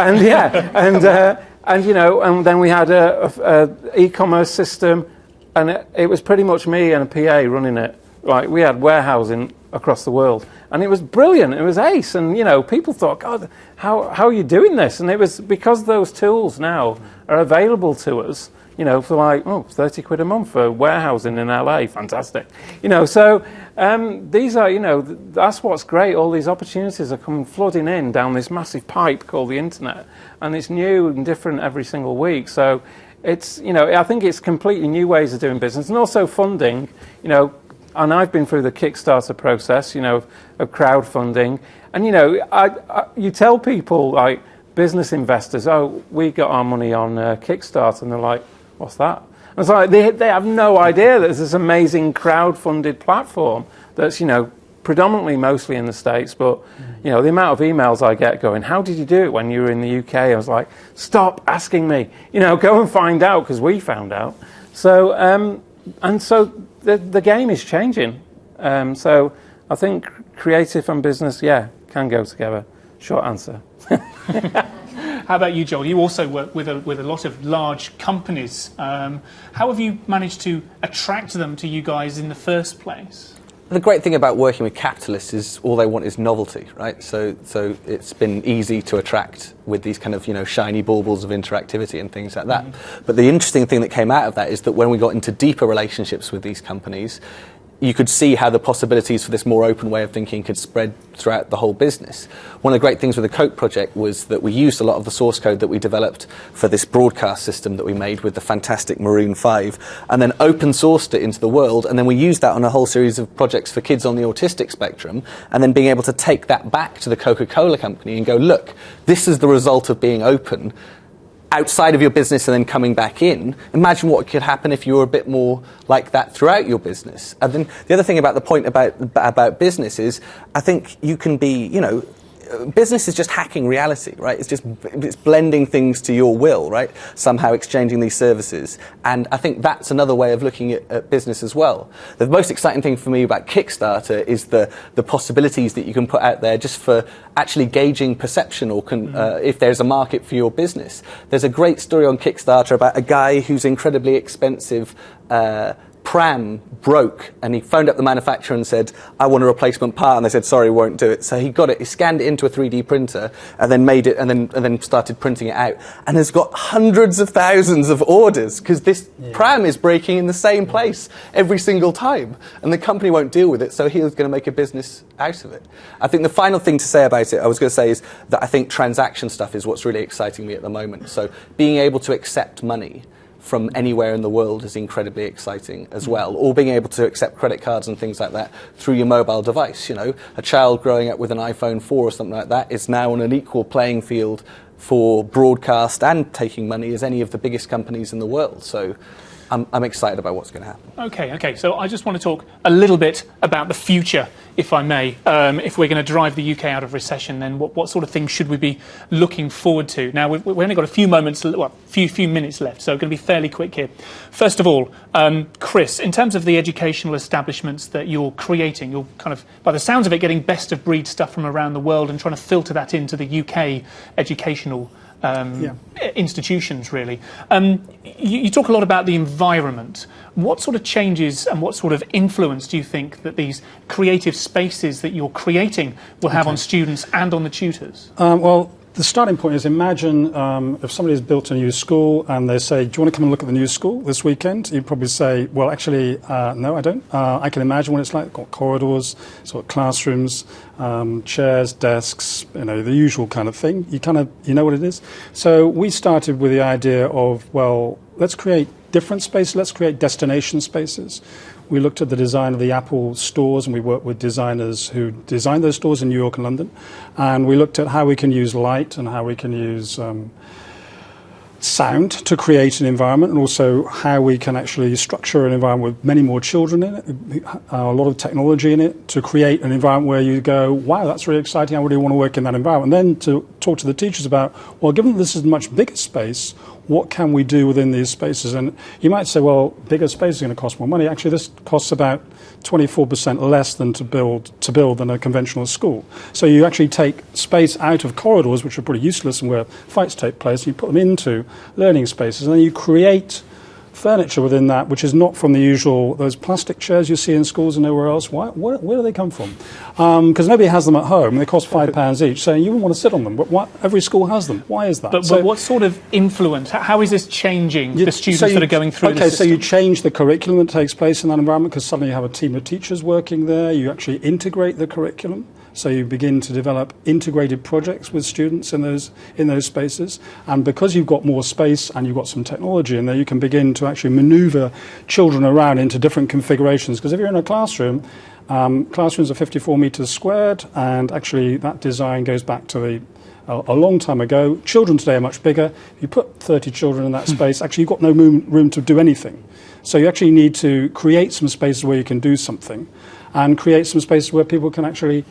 And then we had a e-commerce system, and it was pretty much me and a PA running it. Like, we had warehousing across the world, and it was brilliant. It was ace, and people thought, God, how are you doing this? And it was because those tools now are available to us. For like, 30 quid a month for warehousing in LA, fantastic. So these are, that's what's great. All these opportunities are coming flooding in down this massive pipe called the internet. And it's new and different every single week. So it's, I think it's completely new ways of doing business. And also funding, and I've been through the Kickstarter process, of crowdfunding. And, you tell people, like, business investors, we got our money on Kickstarter. And they're like, what's that? And it's like they have no idea that there's this amazing crowd-funded platform that's, predominantly mostly in the States, but, the amount of emails I get going, how did you do it when you were in the UK? I was like, stop asking me, go and find out, because we found out. So, and so the game is changing. So I think creative and business, can go together. Short answer. How about you, Joel? You also work with a lot of large companies. How have you managed to attract them to you guys in the first place? The great thing about working with capitalists is all they want is novelty, right? So it's been easy to attract with these kind of, shiny baubles of interactivity and things like that. Mm-hmm. But the interesting thing that came out of that is that when we got into deeper relationships with these companies, you could see how the possibilities for this more open way of thinking could spread throughout the whole business. One of the great things with the Coke project was that we used a lot of the source code that we developed for this broadcast system that we made with the fantastic Maroon 5, and then open sourced it into the world, and then we used that on a whole series of projects for kids on the autistic spectrum, and then being able to take that back to the Coca-Cola company and go, look, this is the result of being open outside of your business and then coming back in. Imagine what could happen if you were a bit more like that throughout your business. And then the other thing about the point about business is, I think you can be, business is just hacking reality, right? It's blending things to your will, right? Somehow exchanging these services. And I think that's another way of looking at business as well. The most exciting thing for me about Kickstarter is the possibilities that you can put out there just for actually gauging perception or if there's a market for your business. There's a great story on Kickstarter about a guy whose incredibly expensive pram broke, and he phoned up the manufacturer and said, I want a replacement part, and they said, sorry, we won't do it. So he got it, he scanned it into a 3D printer, and then made it, and then started printing it out, and has got hundreds of thousands of orders, because this pram is breaking in the same place every single time, and the company won't deal with it, so he was going to make a business out of it. I think the final thing to say about it, I was going to say, is that I think transaction stuff is what's really exciting me at the moment. So being able to accept money from anywhere in the world is incredibly exciting as well, or being able to accept credit cards and things like that through your mobile device. You know, a child growing up with an iPhone 4 or something like that is now on an equal playing field for broadcast and taking money as any of the biggest companies in the world. So I'm excited about what's going to happen. Okay. So I just want to talk a little bit about the future, if I may. If we're going to drive the UK out of recession, then what sort of things should we be looking forward to? Now, we've only got a few minutes left, so we're going to be fairly quick here. First of all, Chris, in terms of the educational establishments that you're creating, you're kind of, by the sounds of it, getting best of breed stuff from around the world and trying to filter that into the UK educational institutions, really. You talk a lot about the environment. What sort of changes and what sort of influence do you think that these creative spaces that you're creating will have on students and on the tutors? Well, the starting point is, imagine if somebody's built a new school and they say, do you want to come and look at the new school this weekend? You'd probably say, well, actually, no, I don't. I can imagine what it's like. It's got corridors, it's got classrooms, chairs, desks, you know, the usual kind of thing. You know what it is. So we started with the idea of, well, let's create different spaces, let's create destination spaces. We looked at the design of the Apple stores, and we worked with designers who designed those stores in New York and London. And we looked at how we can use light and how we can use sound to create an environment, and also how we can actually structure an environment with many more children in it, a lot of technology in it, to create an environment where you go, wow, that's really exciting, I really want to work in that environment. And then to talk to the teachers about, well, given that this is a much bigger space, what can we do within these spaces? And you might say, well, bigger space is going to cost more money. Actually, this costs about 24% less than to build than a conventional school. So you actually take space out of corridors, which are pretty useless and where fights take place, and you put them into learning spaces, and then you create furniture within that, which is not from the usual, those plastic chairs you see in schools and nowhere else. Where do they come from? Because nobody has them at home. They cost £5 each, so you wouldn't want to sit on them. But every school has them. Why is that? But what sort of influence? How is this changing the students that are going through this system? So you change the curriculum that takes place in that environment, because suddenly you have a team of teachers working there. You actually integrate the curriculum. So you begin to develop integrated projects with students in those spaces. And because you've got more space and you've got some technology in there, you can begin to actually maneuver children around into different configurations. Because if you're in a classroom, classrooms are 54 meters squared, and actually that design goes back to a long time ago. Children today are much bigger. If you put 30 children in that space, actually you've got no room to do anything. So you actually need to create some spaces where you can do something, and create some spaces where people can actually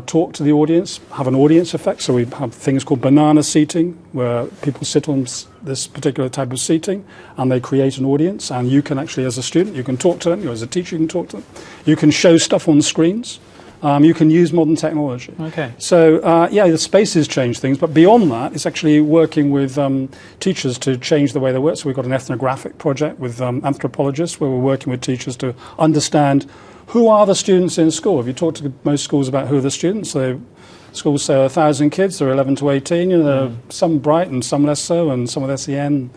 talk to the audience, have an audience effect. So we have things called banana seating, where people sit on this particular type of seating and they create an audience, and you can actually, as a student, you can talk to them, as a teacher you can talk to them, you can show stuff on the screens, you can use modern technology. Okay. So the spaces change things, but beyond that, it's actually working with teachers to change the way they work. So we've got an ethnographic project with anthropologists, where we're working with teachers to understand who are the students in school. If you talk to most schools about who are the students, schools say 1,000 kids, they're 11 to 18, some bright and some less so, and some with SEN.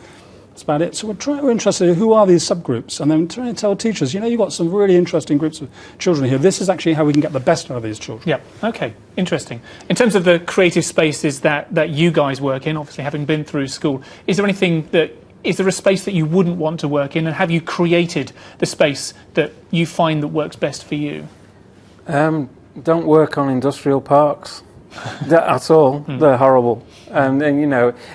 That's about it. So we're interested in who are these subgroups, and then trying to tell teachers, you've got some really interesting groups of children here. This is actually how we can get the best out of these children. Yeah, okay, interesting. In terms of the creative spaces that you guys work in, obviously having been through school, is there a space that you wouldn't want to work in, and have you created the space that you find that works best for you? Don't work on industrial parks at all. They're horrible. And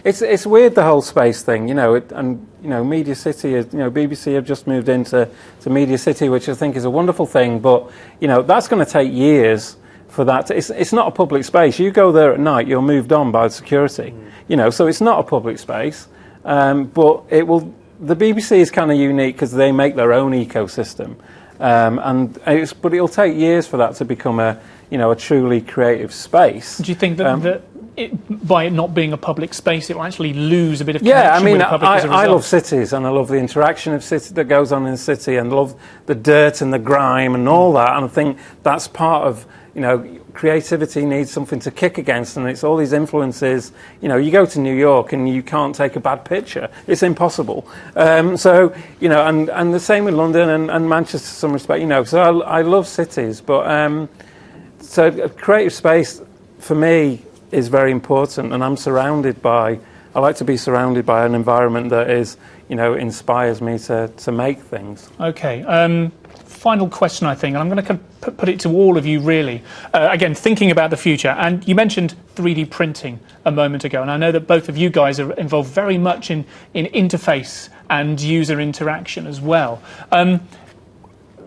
it's weird, the whole space thing. Media City, BBC have just moved into Media City, which I think is a wonderful thing. But that's going to take years for that. It's not a public space. You go there at night, you're moved on by security. So it's not a public space. But the BBC is kind of unique because they make their own ecosystem, but it'll take years for that to become a truly creative space. Do you think that by it not being a public space, it will actually lose a bit of Yeah, connection I mean, with the public as a result. I love cities, and I love the interaction of city that goes on in the city, and love the dirt and the grime and all that. And I think that's part of, creativity needs something to kick against, and it's all these influences. You go to New York and you can't take a bad picture; it's impossible. And the same with London and Manchester, to some respect. So I love cities, but so a creative space for me is very important, and I like to be surrounded by an environment that is, inspires me to make things. Okay. Final question, I think, and I'm going to put it to all of you, really. Again, thinking about the future, and you mentioned 3D printing a moment ago, and I know that both of you guys are involved very much in interface and user interaction as well.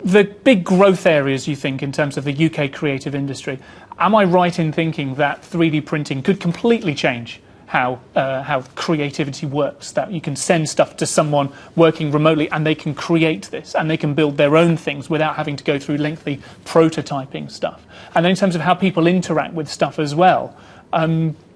The big growth areas, you think, in terms of the UK creative industry, am I right in thinking that 3D printing could completely change how creativity works, that you can send stuff to someone working remotely and they can create this and they can build their own things without having to go through lengthy prototyping stuff? And then in terms of how people interact with stuff as well,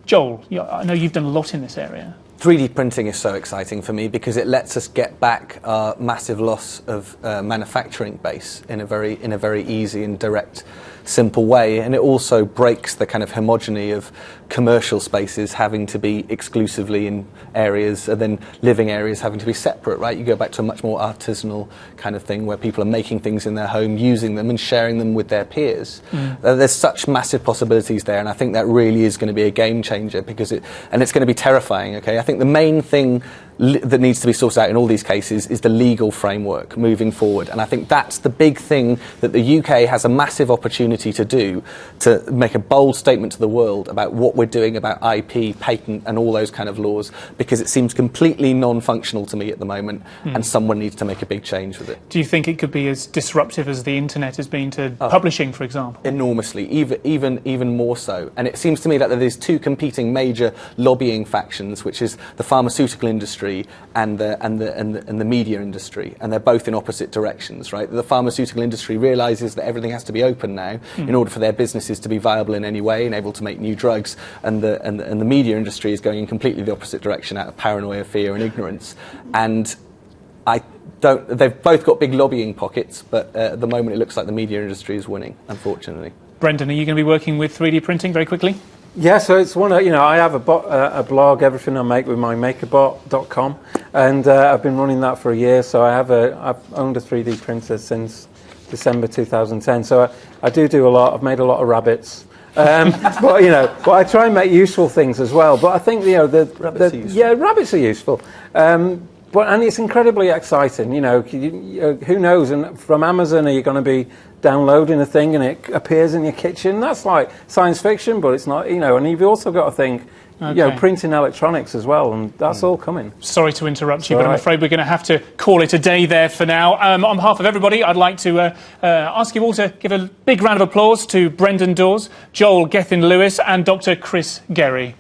Joel, I know you've done a lot in this area. 3D printing is so exciting for me because it lets us get back our massive loss of manufacturing base in a very easy and direct, simple way, and it also breaks the kind of homogeny of commercial spaces having to be exclusively in areas and then living areas having to be separate, right? You go back to a much more artisanal kind of thing where people are making things in their home, using them and sharing them with their peers. There's such massive possibilities there, and I think that really is going to be a game changer because it's going to be terrifying. Okay, I think the main thing that needs to be sorted out in all these cases is the legal framework moving forward, and I think that's the big thing that the UK has a massive opportunity to do, to make a bold statement to the world about what we're doing about IP, patent and all those kind of laws, because it seems completely non-functional to me at the moment, and someone needs to make a big change with it. Do you think it could be as disruptive as the internet has been to publishing, for example? Enormously, even more so. And it seems to me that there's two competing major lobbying factions, which is the pharmaceutical industry and the media industry, and they're both in opposite directions, right? The pharmaceutical industry realises that everything has to be open now in order for their businesses to be viable in any way and able to make new drugs, and the media industry is going in completely the opposite direction out of paranoia, fear and ignorance. And they've both got big lobbying pockets, but at the moment it looks like the media industry is winning, unfortunately. Brendan, are you going to be working with 3D printing very quickly? Yeah, so it's one of, I have a blog, Everything I Make with my makerbot.com, and I've been running that for a year, so I've owned a 3D printer since December 2010, so I do a lot. I've made a lot of rabbits. But I try and make useful things as well. But I think rabbits are useful. And it's incredibly exciting. Who knows? And from Amazon, are you going to be downloading a thing and it appears in your kitchen? That's like science fiction, but it's not. And you've also got to think. Printing electronics as well, and that's all coming. Sorry to interrupt you, but I'm afraid we're going to have to call it a day there for now. On behalf of everybody, I'd like to ask you all to give a big round of applause to Brendan Dawes, Joel Gethin Lewis, and Dr. Chris Gerry.